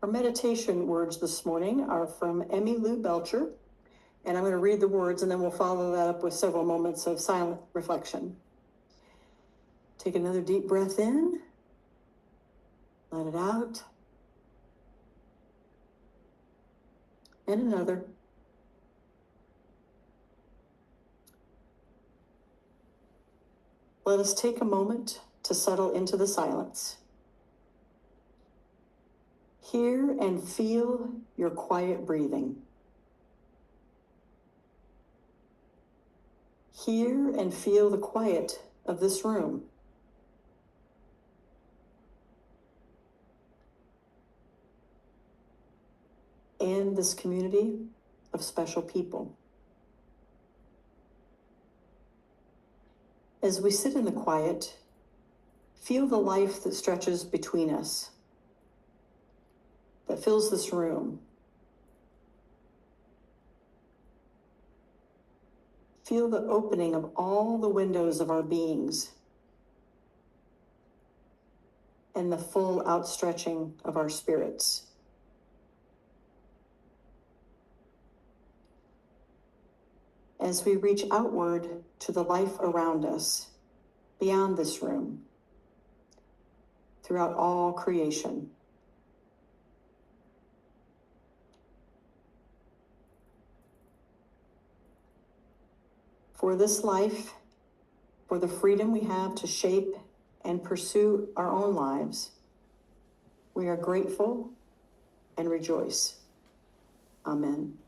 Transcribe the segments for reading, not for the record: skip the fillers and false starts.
Our meditation words this morning are from Emmy Lou Belcher, and I'm going to read the words and then we'll follow that up with several moments of silent reflection. Take another deep breath in, let it out, and another. Let us take a moment to settle into the silence. Hear and feel your quiet breathing. Hear and feel the quiet of this room. And this community of special people. As we sit in the quiet, feel the life that stretches between us, that fills this room. Feel the opening of all the windows of our beings and the full outstretching of our spirits. As we reach outward to the life around us, beyond this room, throughout all creation. For this life, for the freedom we have to shape and pursue our own lives, we are grateful and rejoice. Amen.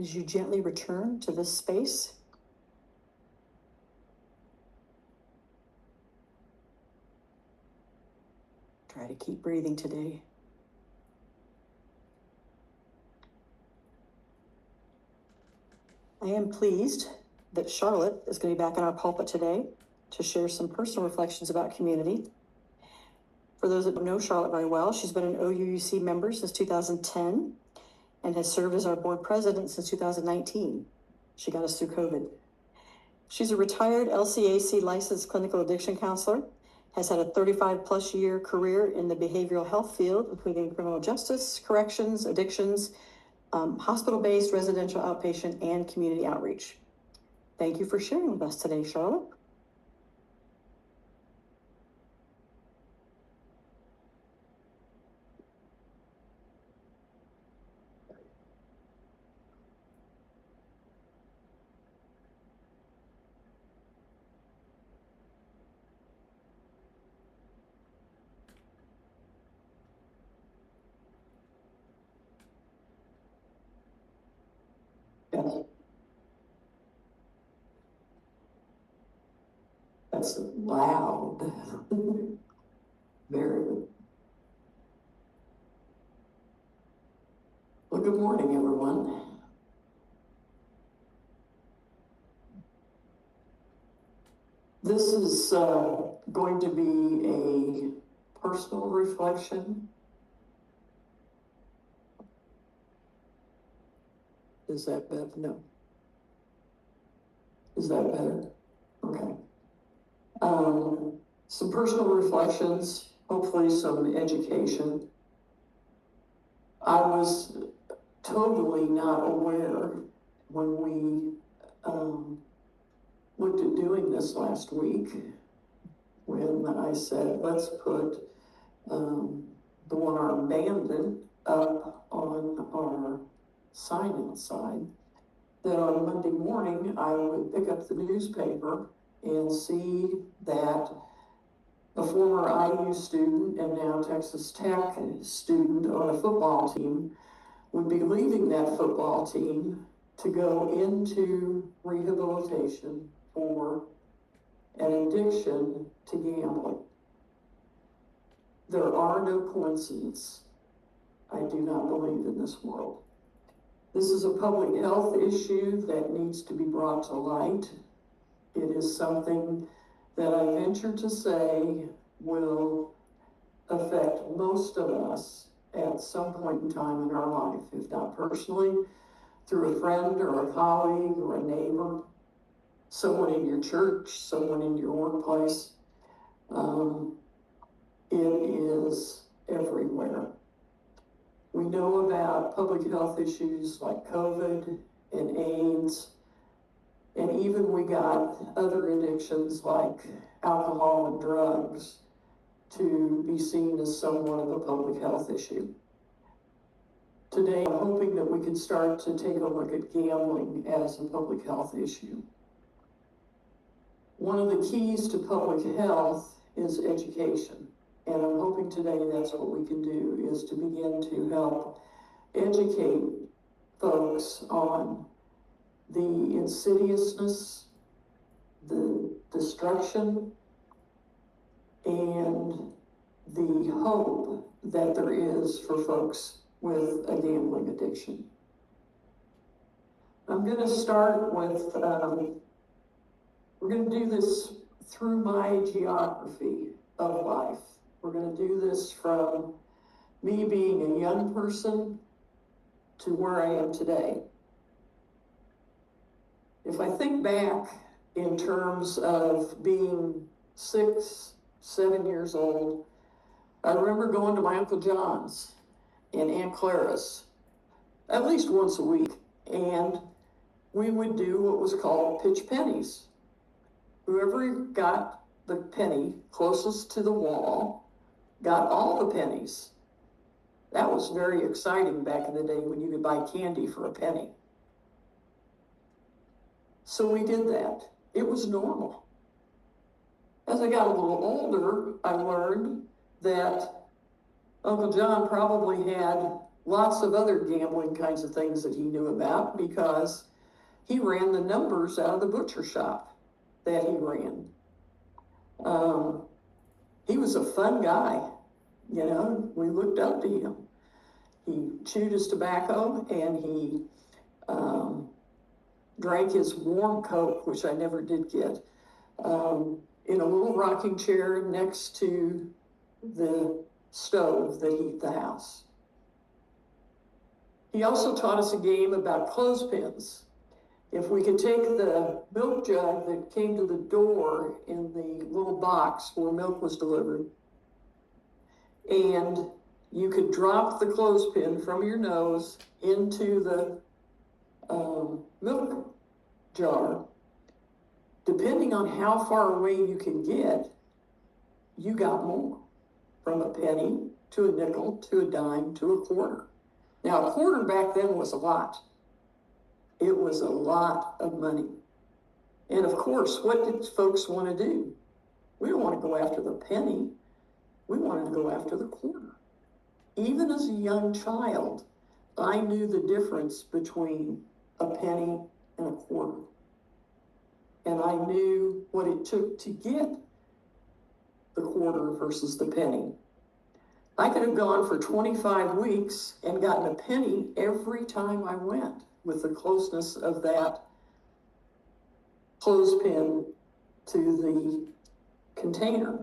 As you gently return to this space, try to keep breathing today. I am pleased that Charlotte is going to be back in our pulpit today to share some personal reflections about community. For those that don't know Charlotte very well, she's been an OUUC member since 2010 and has served as our board president since 2019. She got us through COVID. She's a retired LCAC licensed clinical addiction counselor, has had a 35+ year career in the behavioral health field, including criminal justice, corrections, addictions, hospital-based, residential outpatient, and community outreach. Thank you for sharing with us today, Charlotte. Yes. That's loud. Very good. Well, good morning, everyone. This is going to be a personal reflection. Is that better? No. Is that better? Okay. Some personal reflections, hopefully some education. I was totally not aware when we looked at doing this last week, when I said, let's put the one-armed bandit up on our sign outside, that on Monday morning I would pick up the newspaper and see that a former IU student and now Texas Tech student on a football team, would be leaving that football team to go into rehabilitation for an addiction to gambling. There are no coincidences. I do not believe in this world. This is a public health issue that needs to be brought to light. It is something that I venture to say will affect most of us at some point in time in our life, if not personally, through a friend or a colleague or a neighbor, someone in your church, someone in your workplace. It is everywhere. We know about public health issues like COVID and AIDS, and even we got other addictions like alcohol and drugs to be seen as somewhat of a public health issue. Today, I'm hoping that we can start to take a look at gambling as a public health issue. One of the keys to public health is education. And I'm hoping today that's what we can do, is to begin to help educate folks on the insidiousness, the destruction, and the hope that there is for folks with a gambling addiction. I'm going to start with, we're going to do this through my geography of life. We're going to do this from me being a young person to where I am today. If I think back in terms of being 6, 7 years old, I remember going to my Uncle John's and Aunt Clara's at least once a week, and we would do what was called pitch pennies. Whoever got the penny closest to the wall got all the pennies. That was very exciting back in the day when you could buy candy for a penny. So we did that. It was normal. As I got a little older, I learned that Uncle John probably had lots of other gambling kinds of things that he knew about, because he ran the numbers out of the butcher shop that he ran. He was a fun guy, you know, we looked up to him. He chewed his tobacco and he drank his warm Coke, which I never did get, in a little rocking chair next to the stove that heated the house. He also taught us a game about clothespins. If we could take the milk jug that came to the door in the little box where milk was delivered, and you could drop the clothespin from your nose into the milk jar, depending on how far away you can get, you got more, from a penny to a nickel to a dime to a quarter. Now, a quarter back then was a lot. It was a lot of money. And of course, what did folks want to do? We don't want to go after the penny. We wanted to go after the quarter. Even as a young child, I knew the difference between a penny and a quarter. And I knew what it took to get the quarter versus the penny. I could have gone for 25 weeks and gotten a penny every time I went, with the closeness of that clothespin to the container.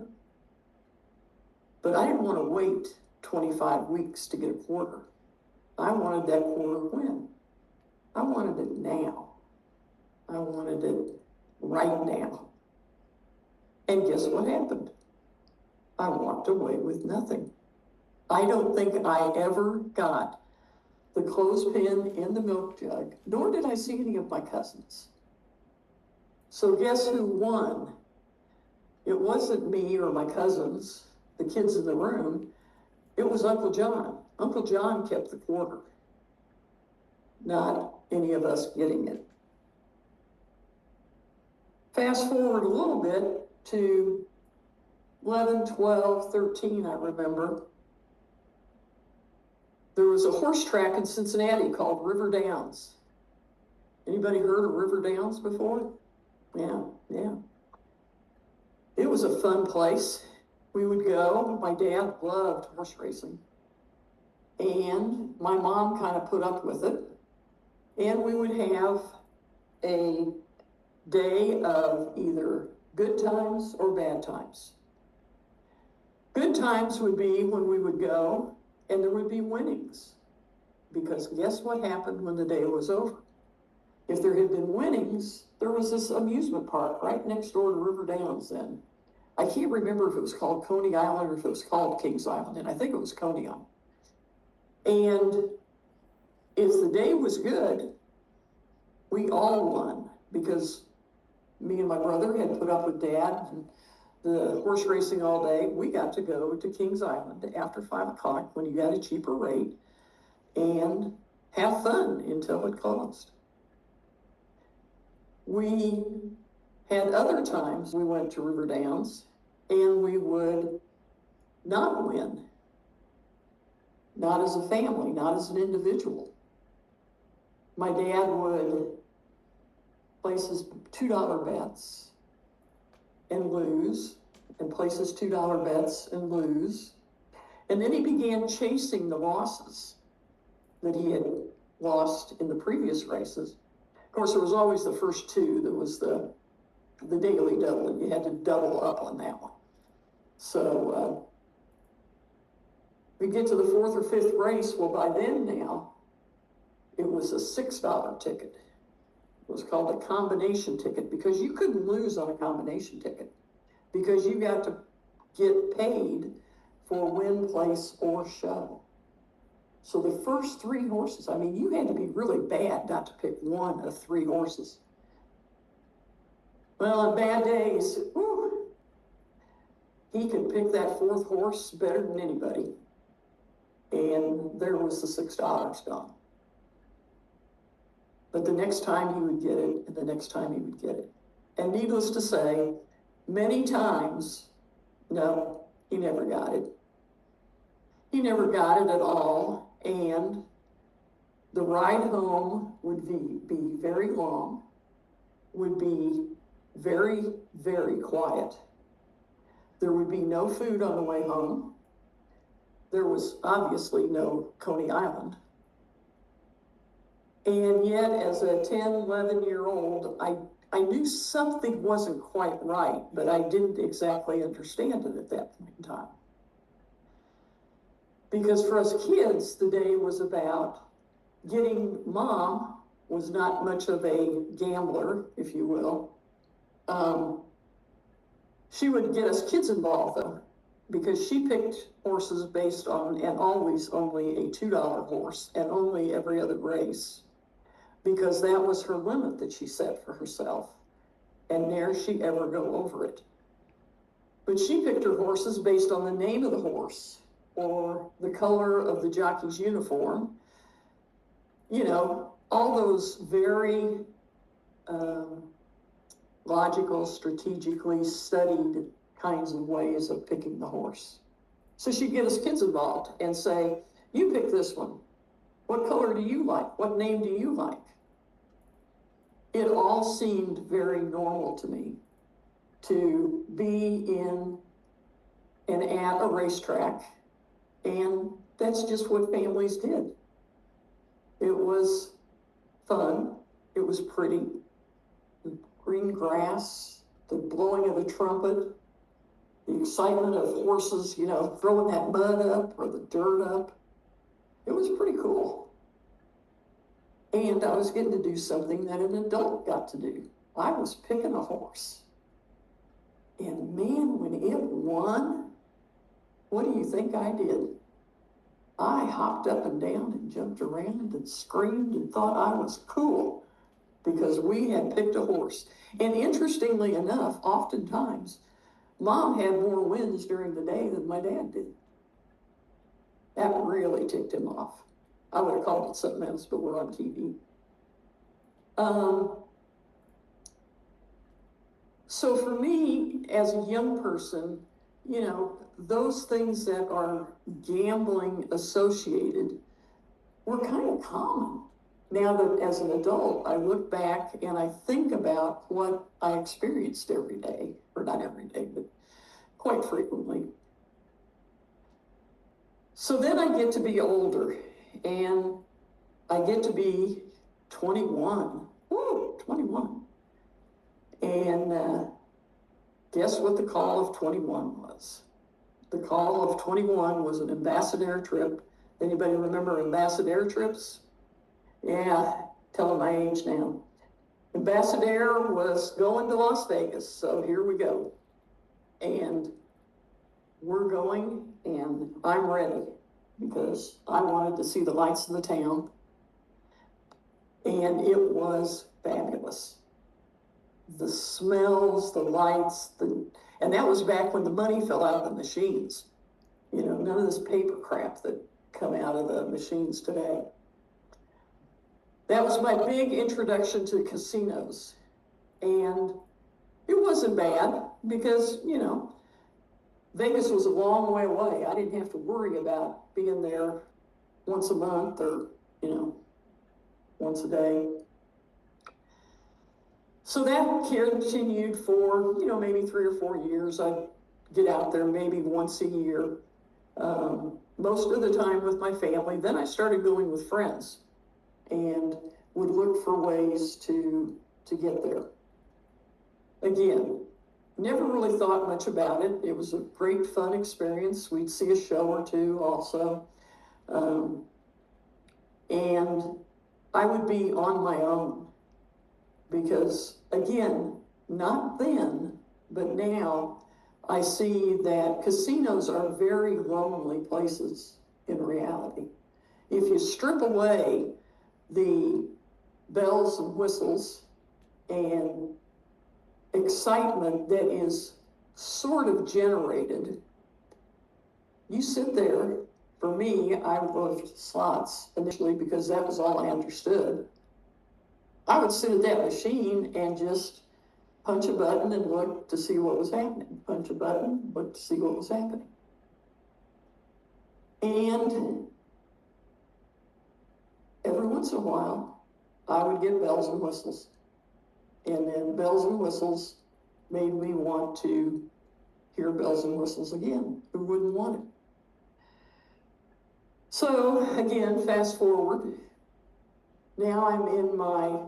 But I didn't want to wait 25 weeks to get a quarter. I wanted that quarter when? I wanted it now. I wanted it right now. And guess what happened? I walked away with nothing. I don't think I ever got the clothespin in the milk jug, nor did I see any of my cousins. So guess who won? It wasn't me or my cousins, the kids in the room. It was Uncle John. Uncle John kept the quarter, not any of us getting it. Fast forward a little bit to 11, 12, 13, I remember, there was a horse track in Cincinnati called River Downs. Anybody heard of River Downs before? Yeah. It was a fun place. We would go. My dad loved horse racing. And my mom kind of put up with it. And we would have a day of either good times or bad times. Good times would be when we would go and there would be winnings. Because guess what happened when the day was over? If there had been winnings, there was this amusement park right next door to River Downs then. I can't remember if it was called Coney Island or if it was called Kings Island, and I think it was Coney Island. And if the day was good, we all won because me and my brother had put up with Dad and the horse racing all day. We got to go to Kings Island after 5 o'clock when you got a cheaper rate and have fun until it closed. We had other times we went to River Downs and we would not win. Not as a family, not as an individual. My dad would place his $2 bets and lose, and place his $2 bets and lose. And then he began chasing the losses that he had lost in the previous races. Of course, there was always the first two that was the daily double, and you had to double up on that one. So we get to the 4th or 5th race. Well, by then now, it was a $6 ticket. It was called a combination ticket because you couldn't lose on a combination ticket because you got to get paid for win, place, or show. So the first 3 horses, I mean, you had to be really bad not to pick one of 3 horses. Well, on bad days, he could pick that 4th horse better than anybody. And there was the $6 gone. But the next time he would get it, and the next time he would get it. And needless to say, many times, no, he never got it. He never got it at all, and the ride home would be very long, would be very, very quiet. There would be no food on the way home. There was obviously no Coney Island. And yet, as a 10, 11-year-old, I knew something wasn't quite right, but I didn't exactly understand it at that point in time. Because for us kids, the day was about getting, Mom was not much of a gambler, if you will. She would get us kids involved, though, because she picked horses based on, and always only a $2 horse, and only every other race, because that was her limit that she set for herself, and dare she ever go over it. But she picked her horses based on the name of the horse, or the color of the jockey's uniform, you know, all those very logical, strategically studied kinds of ways of picking the horse. So she'd get us kids involved and say, you pick this one. What color do you like? What name do you like? It all seemed very normal to me to be in and at a racetrack, and that's just what families did. It was fun. It was pretty. The green grass, the blowing of the trumpet, the excitement of horses, you know, throwing that mud up or the dirt up. It was pretty cool. And I was getting to do something that an adult got to do. I was picking a horse. And man, when it won, what do you think I did? I hopped up and down and jumped around and screamed and thought I was cool because we had picked a horse. And interestingly enough, oftentimes, Mom had more wins during the day than my dad did. That really ticked him off. I would have called it something else, but we're on TV. So for me, as a young person, those things that are gambling associated were kind of common. Now that as an adult, I look back and I think about what I experienced every day, or not every day, but quite frequently. So then I get to be older, and I get to be 21. Woo, 21. And guess what the call of 21 was? The call of 21 was an ambassador trip. Anybody remember ambassador trips? Yeah, telling my age now. Ambassador was going to Las Vegas, so here we go. And we're going, and I'm ready because I wanted to see the lights of the town. And it was fabulous. The smells, the lights, and that was back when the money fell out of the machines. None of this paper crap that come out of the machines today. That was my big introduction to casinos. And it wasn't bad because, Vegas was a long way away. I didn't have to worry about being there once a month or, once a day. So that continued for, maybe 3 or 4 years. I'd get out there maybe once a year, most of the time with my family. Then I started going with friends and would look for ways to get there. Again, never really thought much about it. It was a great fun experience. We'd see a show or two also. And I would be on my own because, again, not then, but now I see that casinos are very lonely places in reality. If you strip away the bells and whistles and excitement that is sort of generated, you sit there. For me, I loved slots initially because that was all I understood. I would sit at that machine and just punch a button and look to see what was happening. Punch a button, look to see what was happening. And every once in a while, I would get bells and whistles. And then bells and whistles made me want to hear bells and whistles again. Who wouldn't want it? So again, fast forward. Now I'm in my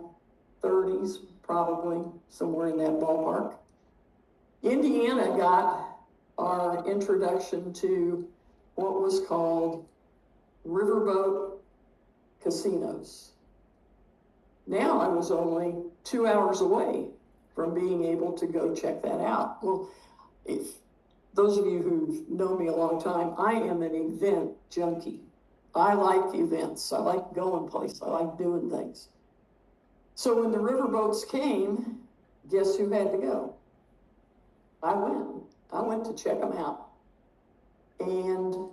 30s, probably somewhere in that ballpark. Indiana got our introduction to what was called riverboat casinos. Now I was only 2 hours away from being able to go check that out. Well, if those of you who've known me a long time, I am an event junkie. I like events. I like going places. I like doing things. So when the riverboats came, guess who had to go? I went. I went to check them out. And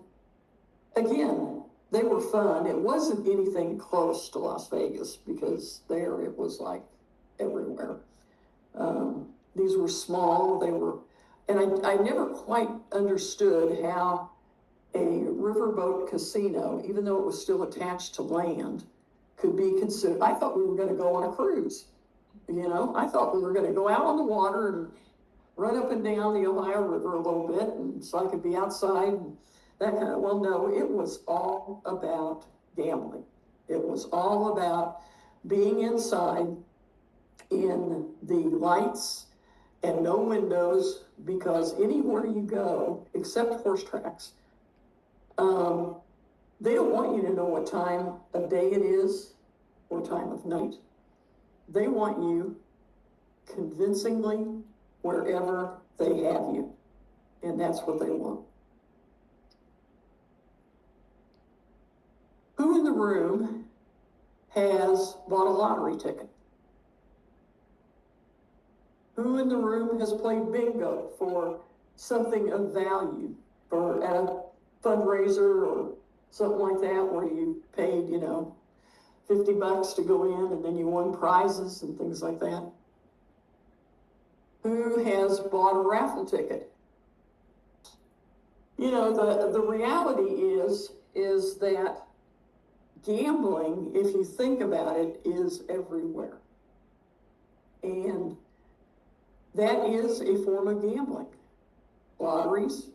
again, they were fun. It wasn't anything close to Las Vegas because there it was like everywhere. These were small. And I never quite understood how a riverboat casino, even though it was still attached to land, could be considered. I thought we were going to go on a cruise. I thought we were going to go out on the water and run up and down the Ohio River a little bit, and so I could be outside and that kind of. Well, no, it was all about gambling. It was all about being inside in the lights and no windows, because anywhere you go, except horse tracks, they don't want you to know what time of day it is or time of night. They want you convincingly wherever they have you. And that's what they want. Who in the room has bought a lottery ticket? Who in the room has played bingo for something of value, for at a fundraiser or something like that, where you paid, $50 to go in and then you won prizes and things like that? Who has bought a raffle ticket? You know, the reality is that gambling, if you think about it, is everywhere. And that is a form of gambling. Lotteries,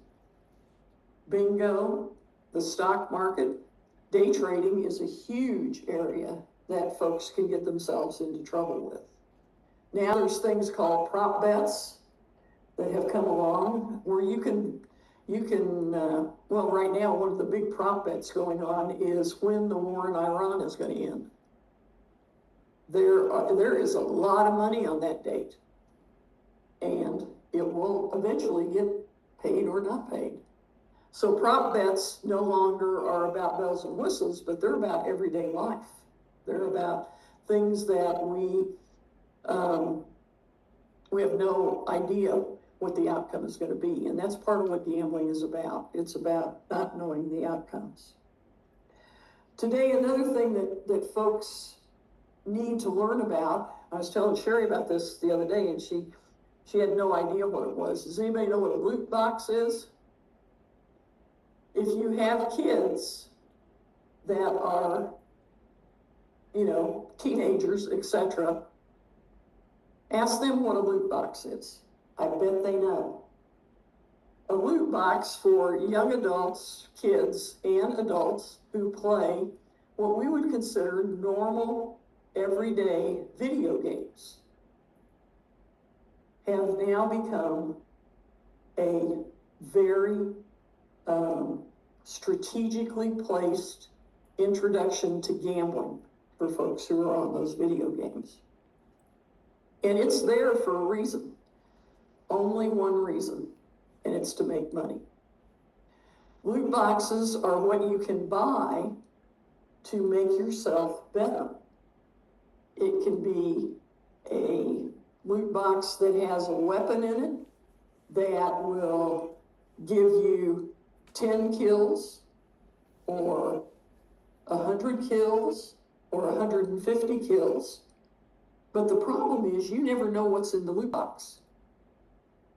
bingo, the stock market, day trading is a huge area that folks can get themselves into trouble with. Now there's things called prop bets that have come along where you can, well, right now, one of the big prop bets going on is when the war in Iran is going to end. There is a lot of money on that date, and it will eventually get paid or not paid. So prop bets no longer are about bells and whistles, but they're about everyday life. They're about things that we have no idea what the outcome is going to be. And that's part of what gambling is about. It's about not knowing the outcomes. Today, another thing that folks need to learn about, I was telling Sherry about this the other day, and she had no idea what it was. Does anybody know what a loot box is? If you have kids that are, you know, teenagers, etc., ask them what a loot box is. I bet they know. A loot box for young adults, kids, and adults who play what we would consider normal, everyday video games have now become a very strategically placed introduction to gambling for folks who are on those video games. And it's there for a reason. Only one reason, and it's to make money. Loot boxes are what you can buy to make yourself better. It can be a loot box that has a weapon in it that will give you 10 kills or 100 kills or 150 kills. But the problem is you never know what's in the loot box.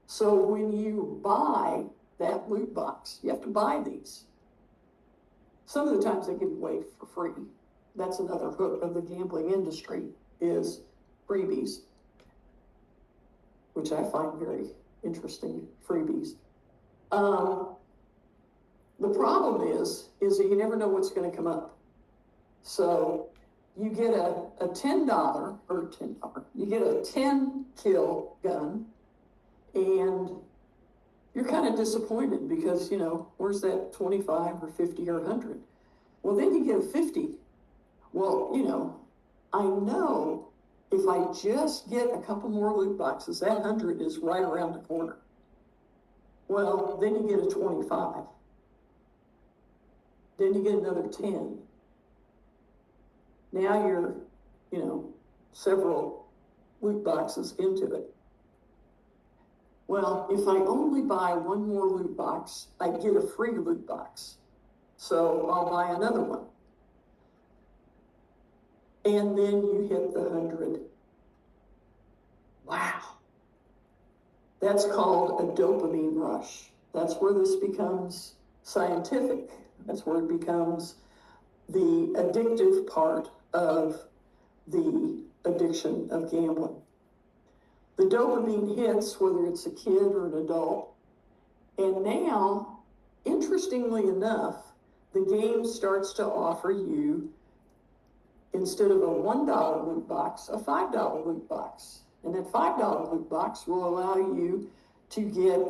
So when you buy that loot box, you have to buy these. Some of the times they give away for free. That's another hook of the gambling industry, is freebies, which I find very interesting, freebies. The problem is that you never know what's going to come up. So you get a $10, you get a 10 kill gun, and you're kind of disappointed because, you know, where's that 25 or 50 or 100? Well, then you get a 50. Well, you know, I know if I just get a couple more loot boxes, that 100 is right around the corner. Well, then you get a 25. Then you get another 10. Now you're, you know, several loot boxes into it. Well, if I only buy one more loot box, I get a free loot box. So I'll buy another one. And then you hit the 100. Wow. That's called a dopamine rush. That's where this becomes scientific. That's where it becomes the addictive part of the addiction of gambling. The dopamine hits, whether it's a kid or an adult, and now, interestingly enough, the game starts to offer you, instead of a $1 loot box, a $5 loot box. And that $5 loot box will allow you to get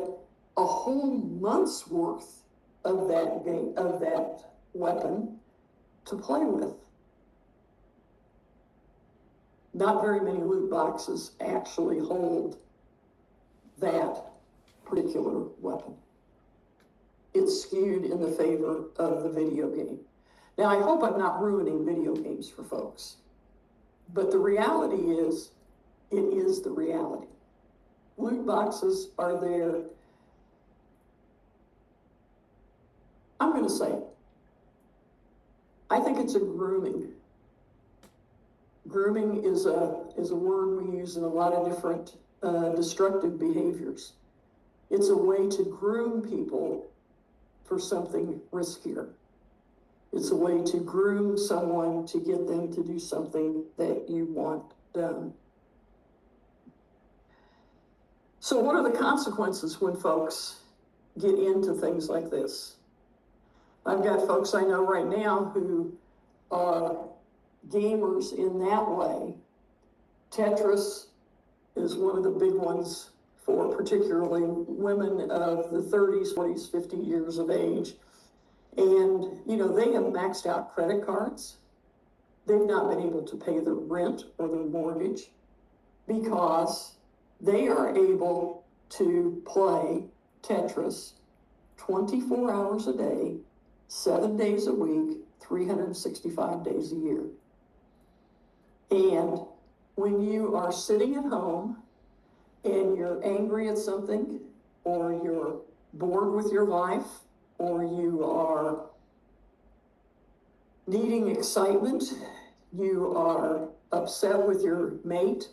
a whole month's worth of that game, of that weapon to play with. Not very many loot boxes actually hold that particular weapon. It's skewed in the favor of the video game. Now, I hope I'm not ruining video games for folks, but the reality is, it is the reality. Loot boxes are there. I'm going to say it. I think it's a grooming. Grooming is a word we use in a lot of different destructive behaviors. It's a way to groom people for something riskier. It's a way to groom someone to get them to do something that you want done. So what are the consequences when folks get into things like this? I've got folks I know right now who are gamers in that way. Tetris is one of the big ones for particularly women of the 30s, 40s, 50 years of age. And, you know, they have maxed out credit cards. They've not been able to pay their rent or their mortgage because they are able to play Tetris 24 hours a day, 7 days a week, 365 days a year. And when you are sitting at home and you're angry at something, or you're bored with your life, or you are needing excitement, you are upset with your mate,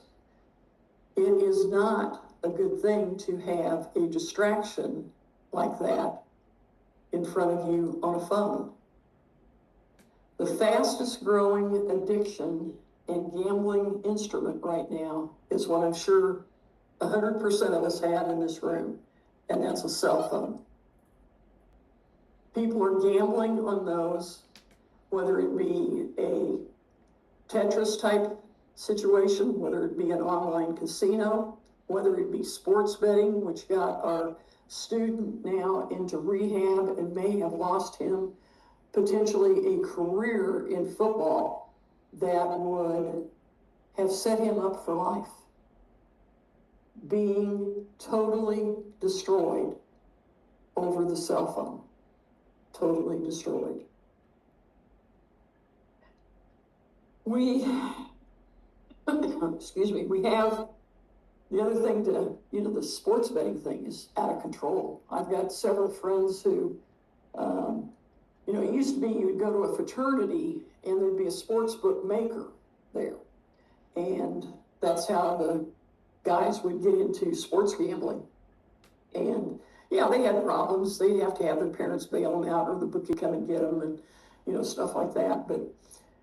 it is not a good thing to have a distraction like that in front of you on a phone. The fastest growing addiction and gambling instrument right now is what I'm sure 100% of us had in this room, and that's a cell phone. People are gambling on those, whether it be a Tetris type situation, whether it be an online casino, whether it be sports betting, which got our student now into rehab and may have lost him potentially a career in football that would have set him up for life. Being totally destroyed over the cell phone. Totally destroyed. We, excuse me, we have the other thing to, you know, the sports betting thing is out of control. I've got several friends who, you know, it used to be you would go to a fraternity and there'd be a sports book maker there. And that's how the guys would get into sports gambling. And yeah, they had problems. They'd have to have their parents bail them out or the bookie come and get them and, you know, stuff like that. But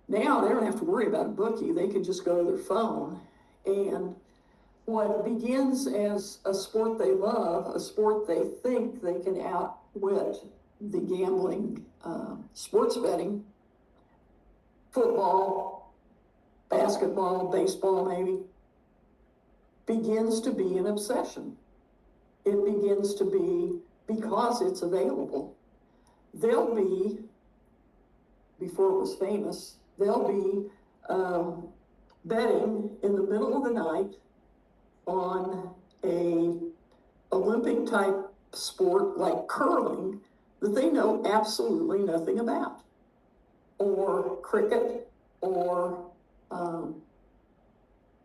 now they don't have to worry about a bookie. They can just go to their phone. And what begins as a sport they love, a sport they think they can outwit the gambling, sports betting, football, basketball, baseball maybe, begins to be an obsession. It begins to be, because it's available, they'll be, before it was famous, they'll be betting in the middle of the night on a Olympic type sport like curling that they know absolutely nothing about, or cricket, or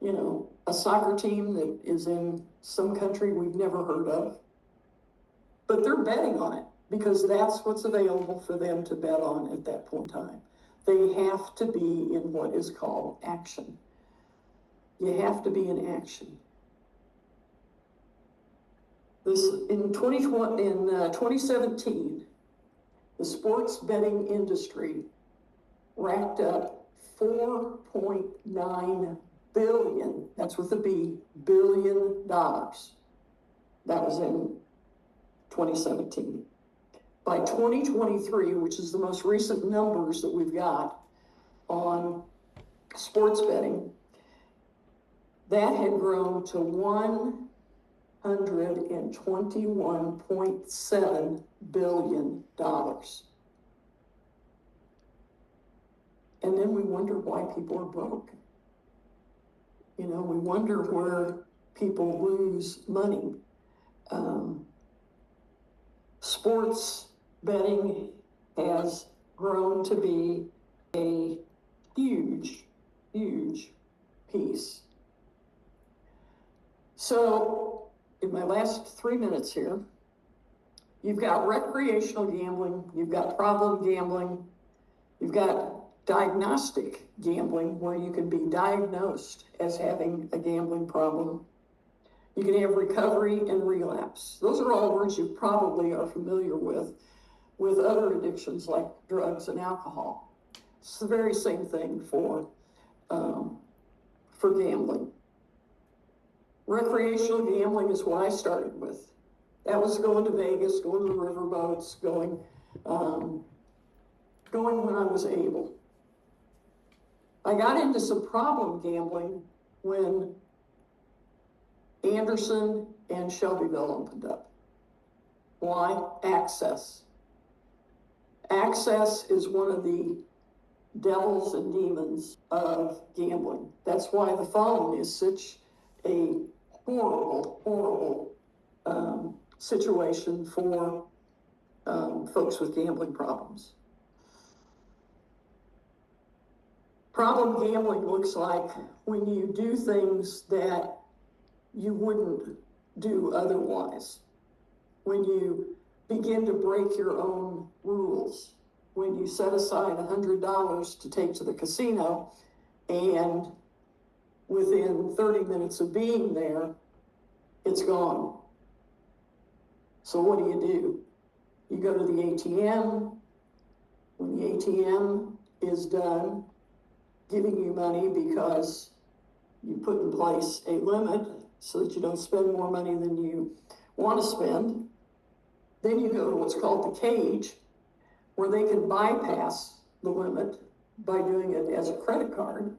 you know, a soccer team that is in some country we've never heard of, but they're betting on it because that's what's available for them to bet on at that point in time. They have to be in what is called action. You have to be in action. This in 2017, the sports betting industry racked up $4.9 billion, that's with a B, billion dollars. That was in 2017. By 2023, which is the most recent numbers that we've got on sports betting, that had grown to $121.7 billion. And then we wonder why people are broke. You know, we wonder where people lose money. Sports betting has grown to be a huge, huge piece. So, in my last 3 minutes here, you've got recreational gambling, you've got problem gambling, you've got diagnostic gambling, where you can be diagnosed as having a gambling problem. You can have recovery and relapse. Those are all words you probably are familiar with, with other addictions like drugs and alcohol. It's the very same thing for gambling. Recreational gambling is what I started with. That was going to Vegas, going to the riverboats, going when I was able. I got into some problem gambling when Anderson and Shelbyville opened up. Why? Access. Access is one of the devils and demons of gambling. That's why the phone is such a horrible situation for folks with gambling problems. Problem gambling looks like when you do things that you wouldn't do otherwise. When you begin to break your own rules. When you set aside $100 to take to the casino, and within 30 minutes of being there, it's gone. So what do? You go to the ATM. When the ATM is done giving you money because you put in place a limit so that you don't spend more money than you want to spend, then you go to what's called the cage, where they can bypass the limit by doing it as a credit card.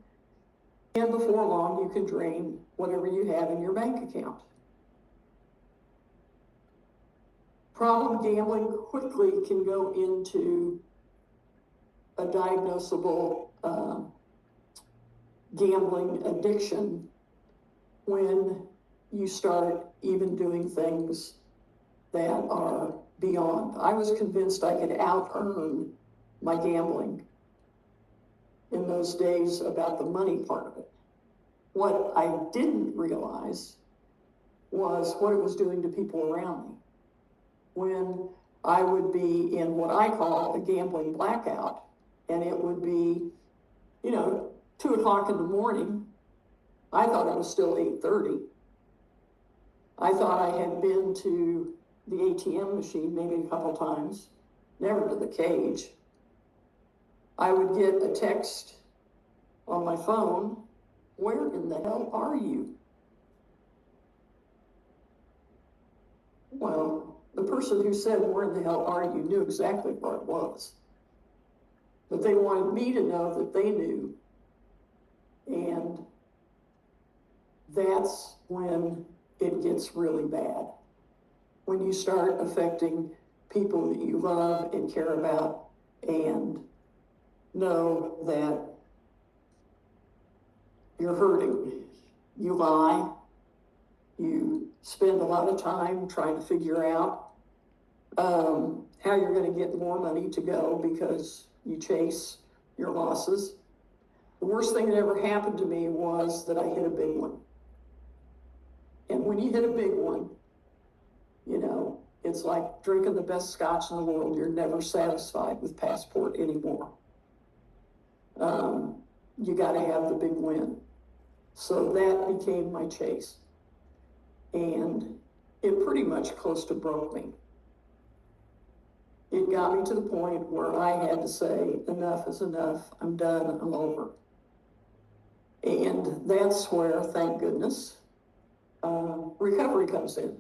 And before long, you can drain whatever you have in your bank account. Problem gambling quickly can go into a diagnosable gambling addiction when you start even doing things that are beyond. I was convinced I could out-earn my gambling in those days about the money part of it. What I didn't realize was what it was doing to people around me. When I would be in what I call a gambling blackout, and it would be, 2 o'clock in the morning, I thought it was still 8:30. I thought I had been to the ATM machine maybe a couple times, never to the cage. I would get a text on my phone, "Where in the hell are you?" Well, the person who said, "Where in the hell are you?" knew exactly where it was. But they wanted me to know that they knew. And that's when it gets really bad. When you start affecting people that you love and care about and know that you're hurting. You lie. You spend a lot of time trying to figure out how you're going to get more money to go because you chase your losses. The worst thing that ever happened to me was that I hit a big one. And when you hit a big one, it's like drinking the best scotch in the world. You're never satisfied with Passport anymore. You got to have the big win. So that became my chase. And it pretty much close to broke me. It got me to the point where I had to say, enough is enough. I'm done. I'm over. And that's where, thank goodness, recovery comes in.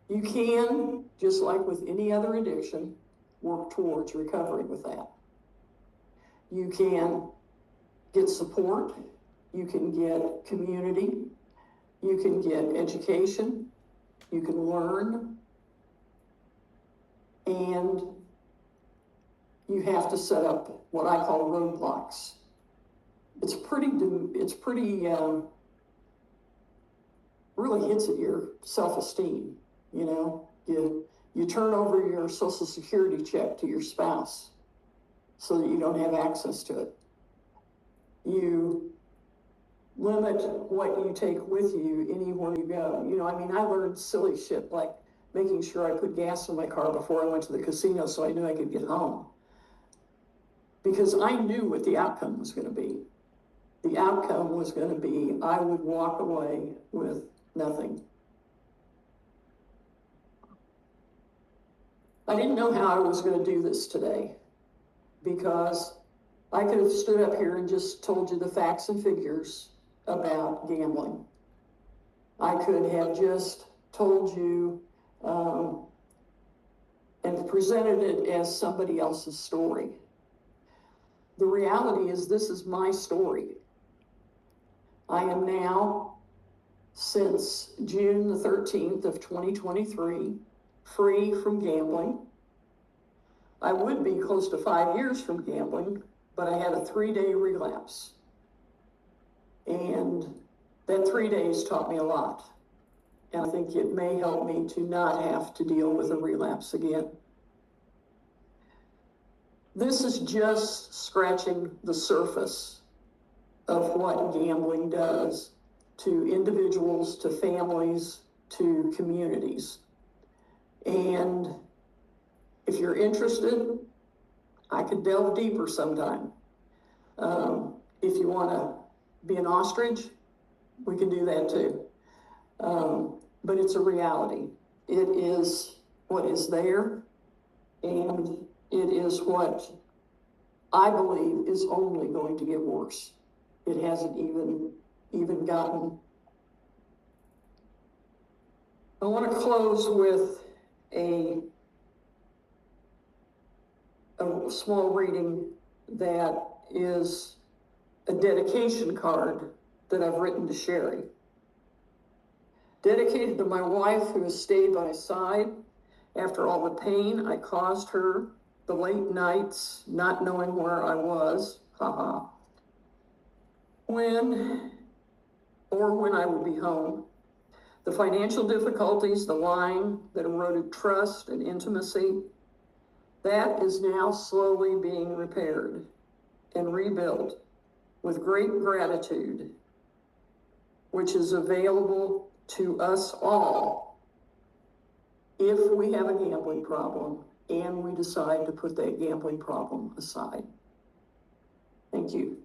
You can, just like with any other addiction, work towards recovery with that. You can get support. You can get community. You can get education. You can learn. And you have to set up what I call roadblocks. It's pretty really hits at your self-esteem. You turn over your Social Security check to your spouse so that you don't have access to it. You limit what you take with you anywhere you go. I learned silly shit like making sure I put gas in my car before I went to the casino so I knew I could get home. Because I knew what the outcome was going to be. The outcome was going to be I would walk away with nothing. I didn't know how I was going to do this today, because I could have stood up here and just told you the facts and figures about gambling. I could have just told you and presented it as somebody else's story. The reality is, this is my story. I am now, since June the 13th of 2023, free from gambling. I would be close to 5 years from gambling, but I had a 3-day relapse. And that 3 days taught me a lot. And I think it may help me to not have to deal with a relapse again. This is just scratching the surface of what gambling does to individuals, to families, to communities. And if you're interested, I could delve deeper sometime. If you want to be an ostrich, we can do that too. But it's a reality. It is what is there, and it is what I believe is only going to get worse. It hasn't even gotten. I want to close with a small reading that is a dedication card that I've written to Sherry. Dedicated to my wife, who has stayed by my side after all the pain I caused her, the late nights not knowing where I was, when I would be home, the financial difficulties, the lying that eroded trust and intimacy. That is now slowly being repaired and rebuilt with great gratitude, which is available to us all if we have a gambling problem and we decide to put that gambling problem aside. Thank you.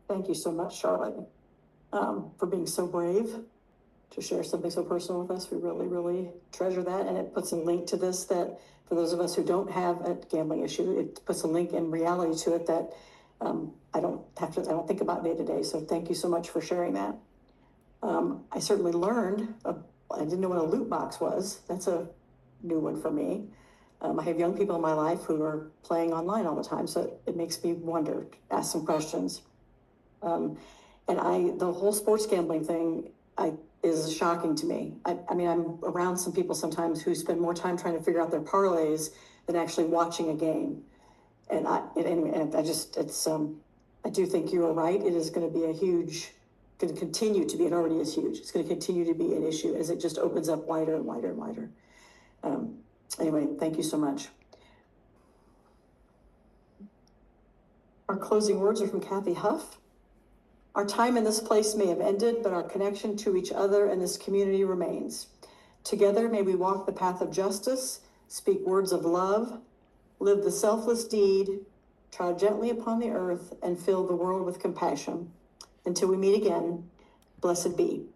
Thank you so much, Charlotte, for being so brave to share something so personal with us. We really, really treasure that. And it puts a link to this that for those of us who don't have a gambling issue, it puts a link in reality to it that I don't think about day to day. So thank you so much for sharing that. I certainly learned, I didn't know what a loot box was. That's a new one for me. I have young people in my life who are playing online all the time. So it makes me wonder, ask some questions. And the whole sports gambling thing, is shocking to me. I mean, I'm around some people sometimes who spend more time trying to figure out their parlays than actually watching a game. And I do think you are right. It is going to be going to continue to be, it already is huge. It's going to continue to be an issue as it just opens up wider and wider and wider. Anyway, thank you so much. Our closing words are from Kathy Huff. Our time in this place may have ended, but our connection to each other and this community remains. Together, may we walk the path of justice, speak words of love, live the selfless deed, trod gently upon the earth, and fill the world with compassion. Until we meet again, blessed be.